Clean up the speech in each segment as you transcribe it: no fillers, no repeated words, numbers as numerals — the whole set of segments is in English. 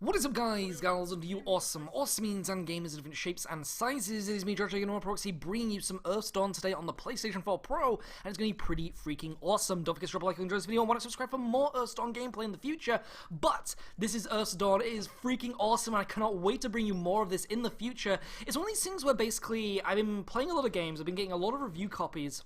What is up, guys, gals, and you awesome means and gamers in different shapes and sizes. It is me, George, Proxy, bringing you some Earthdawn today on the PlayStation 4 Pro, and it's going to be pretty freaking awesome. Don't forget to drop a like and enjoy this video, and want to subscribe for more Earthdawn gameplay in the future. But this is Earthdawn. It is freaking awesome, and I cannot wait to bring you more of this in the future. It's one of these things where basically I've been playing a lot of games, I've been getting a lot of review copies.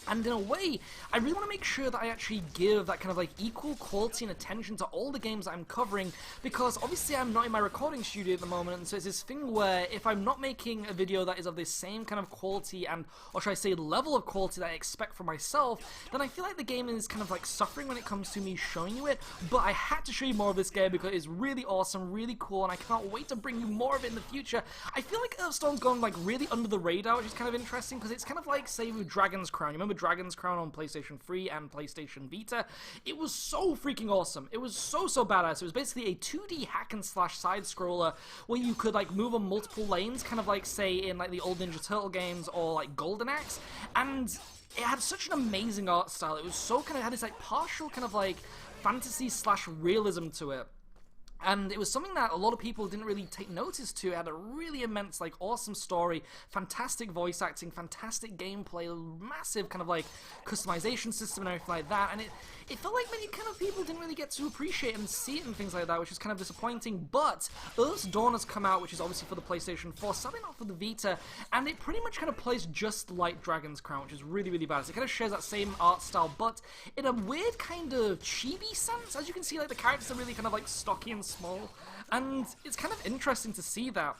And in a way, I really want to make sure that I actually give that kind of like equal quality and attention to all the games that I'm covering, because obviously I'm not in my recording studio at the moment, and so it's this thing where if I'm not making a video that is of the same kind of quality and, or should I say, level of quality that I expect for myself, then I feel like the game is kind of like suffering when it comes to me showing you it. But I had to show you more of this game because it's really awesome, really cool, and I cannot wait to bring you more of it in the future. I feel like Earthdawn's gone like really under the radar, which is kind of interesting, because it's kind of like, say, with Dragon's Crown. You remember Dragon's Crown on PlayStation 3 and PlayStation Vita? It was so freaking awesome. It was so badass. It was basically a 2D hack and slash side scroller where you could like move on multiple lanes, kind of like, say, in like the old Ninja Turtle games or like Golden Axe, and it had such an amazing art style. It was so kind of had this like partial kind of like fantasy slash realism to it. And it was something that a lot of people didn't really take notice to. It had a really immense, like, awesome story, fantastic voice acting, fantastic gameplay, massive kind of, like, customization system and everything like that. And it felt like many kind of people didn't really get to appreciate and see it and things like that, which is kind of disappointing. But Earthdawn has come out, which is obviously for the PlayStation 4, sadly not for the Vita, and it pretty much kind of plays just like Dragon's Crown, which is really badass. It kind of shares that same art style, but in a weird kind of chibi sense. As you can see, like, the characters are really kind of, like, stocky and small, and it's kind of interesting to see that,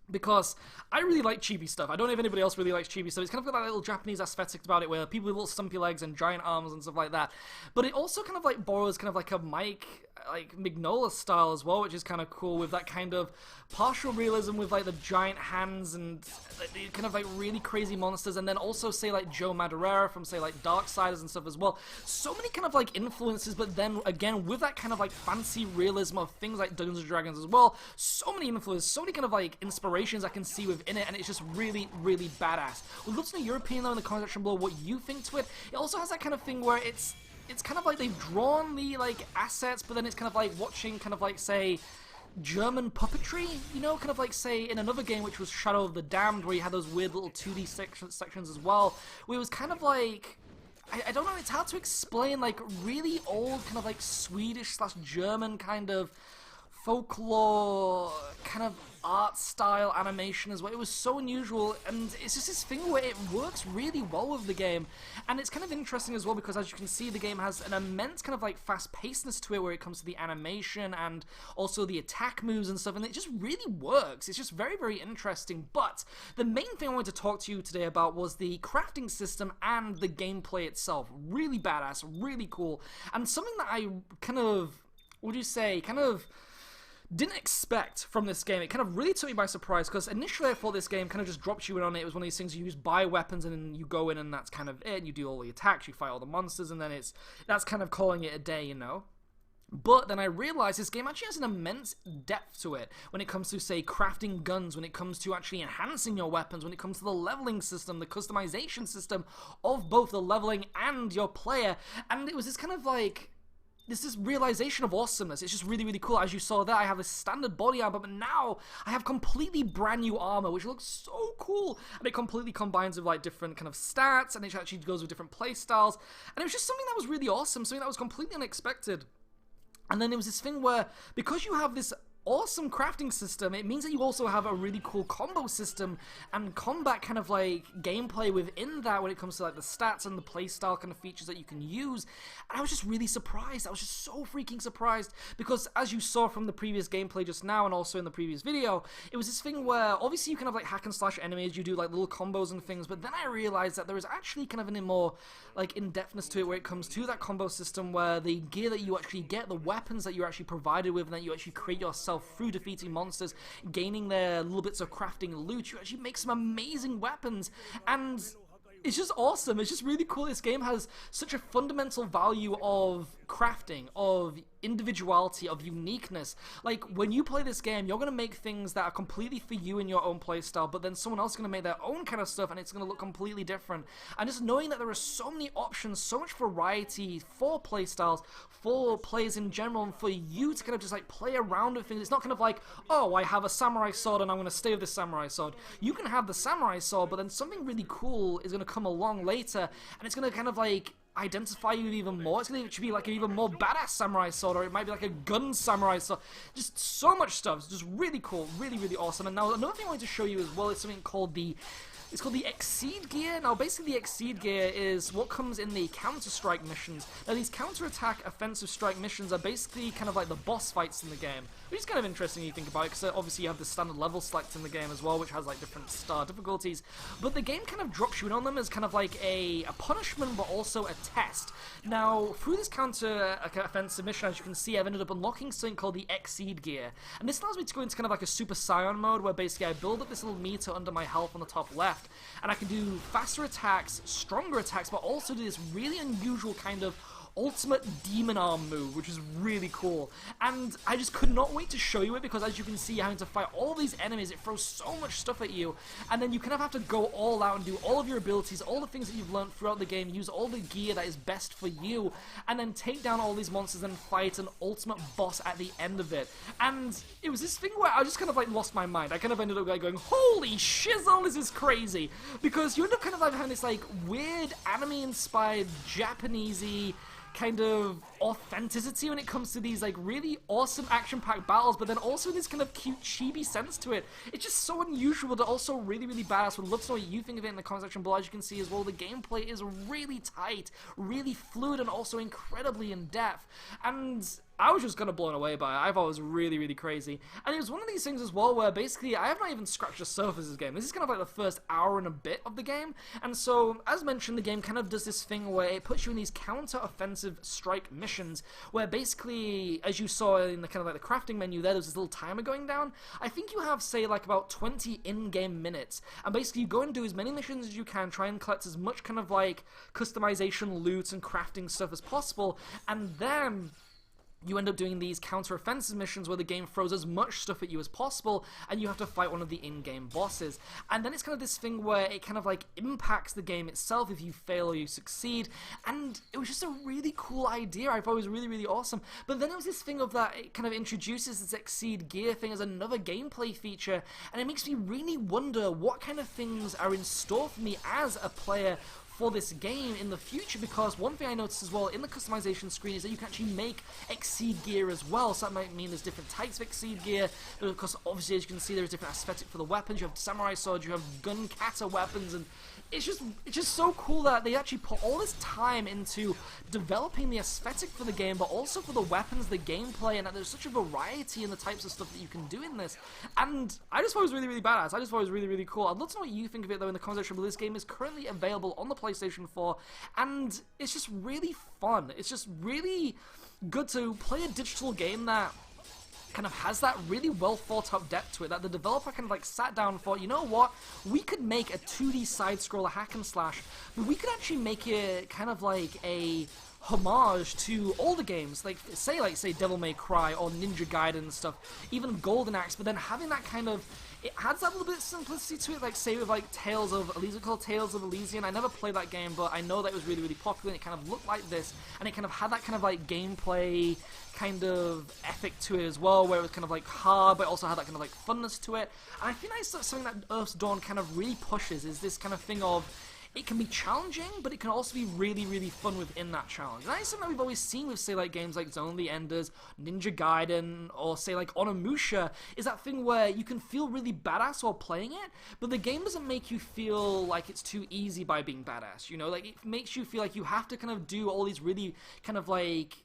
because I really like chibi stuff. I don't know if anybody else really likes chibi stuff. It's kind of got that little Japanese aesthetic about it, where people with little stumpy legs and giant arms and stuff like that. But it also kind of like borrows kind of like a Mike, like Mignola style as well, which is kind of cool, with that kind of partial realism with like the giant hands and kind of like really crazy monsters, and then also say like Joe Madureira from say like Darksiders and stuff as well. So many kind of like influences, but then again with that kind of like fancy realism of things like Dungeons & Dragons as well. So many influences, so many kind of like inspirations I can see within it, and it's just really badass. We'd love to know your opinion though in the comment section below, what you think to it. It also has that kind of thing where it's kind of like they've drawn the like assets, but then it's kind of like watching kind of like, say, German puppetry, you know, kind of like, say, in another game which was Shadow of the Damned, where you had those weird little 2D sections as well, where it was kind of like, I don't know, it's hard to explain, like really old kind of like Swedish slash German kind of folklore kind of art style animation as well. It was so unusual, and it's just this thing where it works really well with the game. And it's kind of interesting as well, because as you can see, the game has an immense kind of like fast pacedness to it where it comes to the animation and also the attack moves and stuff, and it just really works. It's just very interesting. But the main thing I wanted to talk to you today about was the crafting system and the gameplay itself. Really badass, really cool, and something that I kind of, what do you say, kind of didn't expect from this game. It kind of really took me by surprise, because initially I thought this game kind of just dropped you in on it. It was one of these things you just buy weapons and then you go in and that's kind of it. You do all the attacks, you fight all the monsters, and then that's kind of calling it a day, you know? But then I realized this game actually has an immense depth to it when it comes to, say, crafting guns, when it comes to actually enhancing your weapons, when it comes to the leveling system, the customization system of both the leveling and your player. And it was this kind of like, this realization of awesomeness. It's just really cool. As you saw there, I have a standard body armor, but now I have completely brand new armor, which looks so cool, and it completely combines with like different kind of stats, and it actually goes with different play styles, and it was just something that was really awesome, something that was completely unexpected. And then there was this thing where, because you have this awesome crafting system, it means that you also have a really cool combo system and combat kind of like gameplay within that, when it comes to like the stats and the playstyle kind of features that you can use. And I was just really surprised. I was just so freaking surprised, because as you saw from the previous gameplay just now and also in the previous video, it was this thing where obviously you kind of like hack and slash enemies, you do like little combos and things, but then I realized that there is actually kind of an more like in-depthness to it, where it comes to that combo system, where the gear that you actually get, the weapons that you're actually provided with, and that you actually create yourself through defeating monsters, gaining their little bits of crafting loot, you actually make some amazing weapons, and it's just awesome. It's just really cool. This game has such a fundamental value of crafting, of individuality, of uniqueness. Like, when you play this game, you're going to make things that are completely for you in your own playstyle, but then someone else is going to make their own kind of stuff, and it's going to look completely different. And just knowing that there are so many options, so much variety for playstyles, for players in general, and for you to kind of just like play around with things. It's not kind of like, oh, I have a samurai sword and I'm going to stay with this samurai sword. You can have the samurai sword, but then something really cool is going to come along later, and it's going to kind of like identify you even more. It's going to be like an even more badass samurai sword, or it might be like a gun samurai sword. Just so much stuff. It's just really cool, really, really awesome. And now another thing I wanted to show you as well is something called the Exceed gear. Now, basically, the Exceed gear is what comes in the counter-strike missions. Now, these counter-attack offensive strike missions are basically kind of like the boss fights in the game, which is kind of interesting when you think about it, because obviously you have the standard level select in the game as well, which has like different star difficulties, but the game kind of drops you in on them as kind of like a punishment, but also a test. Now, through this counter-offensive mission, as you can see, I've ended up unlocking something called the Exceed gear, and this allows me to go into kind of like a Super Saiyan mode, where basically I build up this little meter under my health on the top left, and I can do faster attacks, stronger attacks, but also do this really unusual kind of ultimate demon arm move, which is really cool. And I just could not wait to show you it, because as you can see, you're having to fight all these enemies. It throws so much stuff at you, and then you kind of have to go all out and do all of your abilities, all the things that you've learned throughout the game, use all the gear that is best for you, and then take down all these monsters and fight an ultimate boss at the end of it. And it was this thing where I just kind of like lost my mind. I kind of ended up like going, holy shizzle, this is crazy, because you end up kind of like having this like weird anime-inspired Japanesey kind of authenticity when it comes to these like really awesome action-packed battles, but then also this kind of cute chibi sense to it. It's just so unusual, but also really, really badass. Would love to know what you think of it in the comment section below. As you can see as well, the gameplay is really tight, really fluid, and also incredibly in-depth. And I was just kind of blown away by it. I thought it was really, really crazy. And it was one of these things as well where basically I have not even scratched the surface of this game. This is kind of like the first hour and a bit of the game. And so, as mentioned, the game kind of does this thing where it puts you in these counter-offensive strike missions where basically, as you saw in the kind of like the crafting menu there, there's this little timer going down. I think you have, say, like about 20 in-game minutes. And basically you go and do as many missions as you can, try and collect as much kind of like customization, loot, and crafting stuff as possible. And then you end up doing these counter-offensive missions where the game throws as much stuff at you as possible, and you have to fight one of the in-game bosses. And then it's kind of this thing where it kind of like impacts the game itself if you fail or you succeed, and it was just a really cool idea. I thought it was really, really awesome. But then there was this thing of that it kind of introduces this Exceed gear thing as another gameplay feature, and it makes me really wonder what kind of things are in store for me as a player for this game in the future, because one thing I noticed as well in the customization screen is that you can actually make Exceed gear as well. So that might mean there's different types of Exceed gear, but of course obviously as you can see there's different aesthetic for the weapons. You have samurai swords, you have gun kata weapons, and it's just so cool that they actually put all this time into developing the aesthetic for the game, but also for the weapons, the gameplay, and that there's such a variety in the types of stuff that you can do in this. And I just thought it was really, really badass. I just thought it was really, really cool. I'd love to know what you think of it though in the comment section below. This game is currently available on the PlayStation 4, and it's just really fun. It's just really good to play a digital game that kind of has that really well thought out depth to it, that the developer kind of like sat down and thought, you know what, we could make a 2D side-scroller hack and slash, but we could actually make it kind of like a homage to all the games, like say Devil May Cry or Ninja Gaiden and stuff, even Golden Axe, but then having that kind of, it adds that little bit of simplicity to it, like say with like Tales of Elysian. I never played that game, but I know that it was really, really popular, and it kind of looked like this, and it kind of had that kind of like gameplay kind of ethic to it as well, where it was kind of like hard, but it also had that kind of like funness to it. And I think that's something that Earth's Dawn kind of really pushes, is this kind of thing of, it can be challenging, but it can also be really, really fun within that challenge. And that is something that we've always seen with, say, like games like Zone of the Enders, Ninja Gaiden, or say like Onimusha, is that thing where you can feel really badass while playing it, but the game doesn't make you feel like it's too easy by being badass, you know? Like, it makes you feel like you have to kind of do all these really kind of like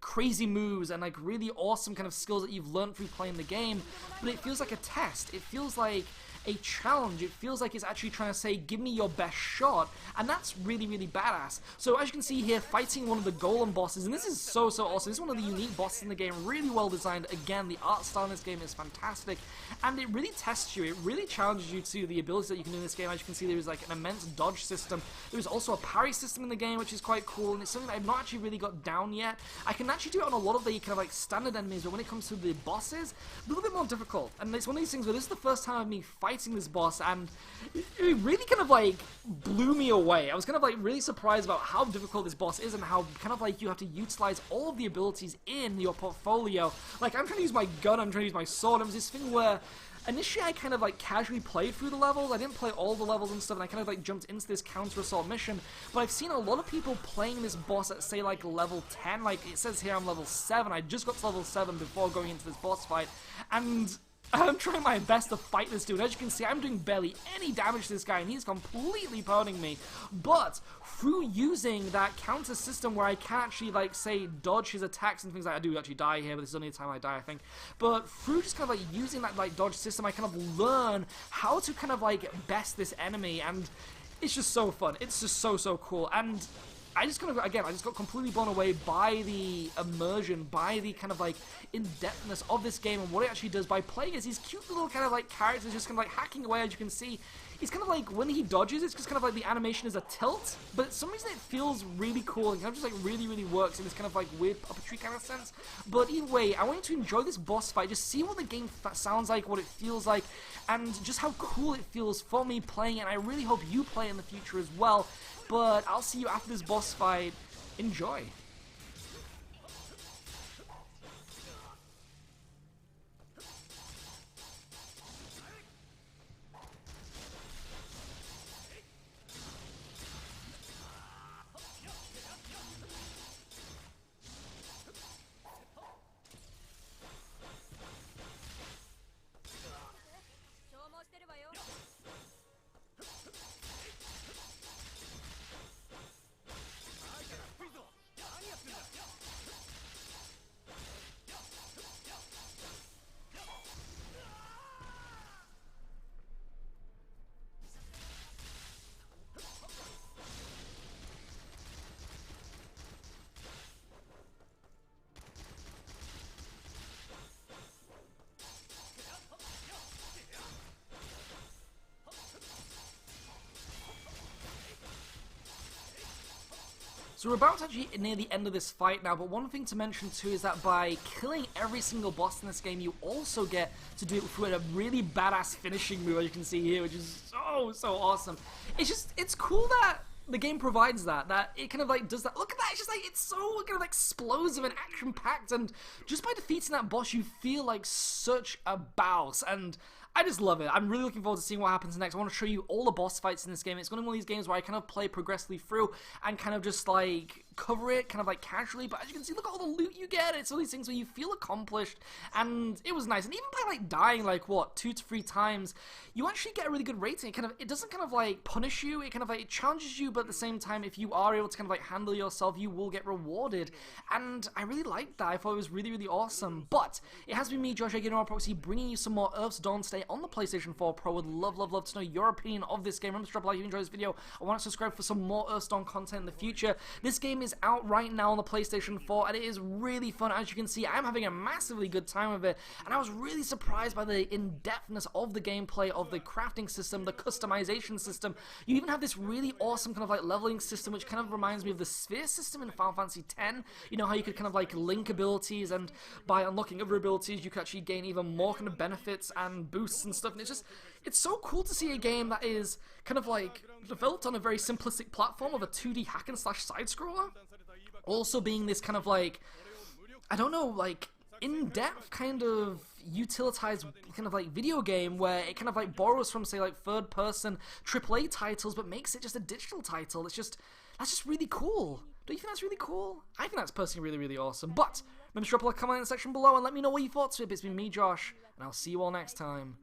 crazy moves and like really awesome kind of skills that you've learned through playing the game, but it feels like a test. It feels like a challenge. It feels like it's actually trying to say, give me your best shot, and that's really, really badass. So as you can see here, fighting one of the golem bosses, and this is so awesome. This is one of the unique bosses in the game, really well designed. Again, the art style in this game is fantastic, and it really tests you. It really challenges you to the abilities that you can do in this game. As you can see, there is like an immense dodge system. There is also a parry system in the game, which is quite cool, and it's something that I've not actually really got down yet. I can actually do it on a lot of the kind of like standard enemies, but when it comes to the bosses, a little bit more difficult. And it's one of these things where this is the first time of me fighting this boss, and it really kind of like blew me away. I was kind of like really surprised about how difficult this boss is and how kind of like you have to utilize all of the abilities in your portfolio. Like, I'm trying to use my gun, I'm trying to use my sword. It was this thing where initially I kind of like casually played through the levels. I didn't play all the levels and stuff, and I kind of like jumped into this counter assault mission. But I've seen a lot of people playing this boss at, say, like level 10. Like it says here I'm level 7. I just got to level 7 before going into this boss fight, and I'm trying my best to fight this dude. As you can see, I'm doing barely any damage to this guy, and he's completely pounding me. But through using that counter system where I can actually, like, say, dodge his attacks and things like that, I do actually die here, but this is only the time I die, I think. But through just kind of, like, using that, like, dodge system, I kind of learn how to kind of, like, best this enemy, and it's just so fun. It's just so cool. And I just kind of, again, I just got completely blown away by the immersion, by the kind of like in-depthness of this game and what it actually does by playing as these cute little kind of like characters just kind of like hacking away. As you can see, he's kind of like, when he dodges, it's just kind of like the animation is a tilt, but for some reason it feels really cool and kind of just like really works in this kind of like weird puppetry kind of sense. But either way, I want you to enjoy this boss fight, just see what the game sounds like, what it feels like, and just how cool it feels for me playing it, and I really hope you play in the future as well. But I'll see you after this boss fight. Enjoy. So we're about to actually near the end of this fight now, but one thing to mention too is that by killing every single boss in this game, you also get to do it through a really badass finishing move, as you can see here, which is so awesome. It's cool that the game provides that it kind of like does that. Look at that, it's just like, it's so kind of like explosive and action-packed, and just by defeating that boss, you feel like such a boss, and I just love it. I'm really looking forward to seeing what happens next. I want to show you all the boss fights in this game. It's going to be one of these games where I kind of play progressively through and kind of just like cover it kind of like casually, but as you can see, look at all the loot you get. It's all these things where you feel accomplished, and it was nice. And even by like dying like what 2 to 3 times, you actually get a really good rating. It doesn't kind of like punish you, it kind of like it challenges you, but at the same time, if you are able to kind of like handle yourself, you will get rewarded, and I really liked that. I thought it was really awesome. But it has been me, Josh, again on Proxy, bringing you some more Earth's Dawn today on the PlayStation 4 Pro. Would love to know your opinion of this game. Remember to drop a like if you enjoyed this video. I want to subscribe for some more Earth's Dawn content in the future. This game is out right now on the PlayStation 4, and it is really fun. As you can see, I'm having a massively good time with it, and I was really surprised by the in-depthness of the gameplay, of the crafting system, the customization system. You even have this really awesome kind of like leveling system, which kind of reminds me of the sphere system in Final Fantasy X. You know how you could kind of like link abilities, and by unlocking other abilities, you could actually gain even more kind of benefits and boosts and stuff, and it's so cool to see a game that is kind of like developed on a very simplistic platform of a 2D hack and slash side scroller, also being this kind of like, I don't know, like in-depth kind of utilitized kind of like video game where it kind of like borrows from, say, like third-person AAA titles but makes it just a digital title. That's just really cool. Don't you think that's really cool? I think that's personally really awesome. But remember to drop a comment in the section below and let me know what you thought of it. It's been me, Josh, and I'll see you all next time.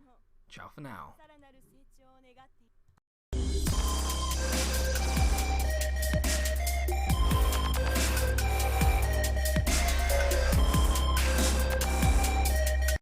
Ciao for now.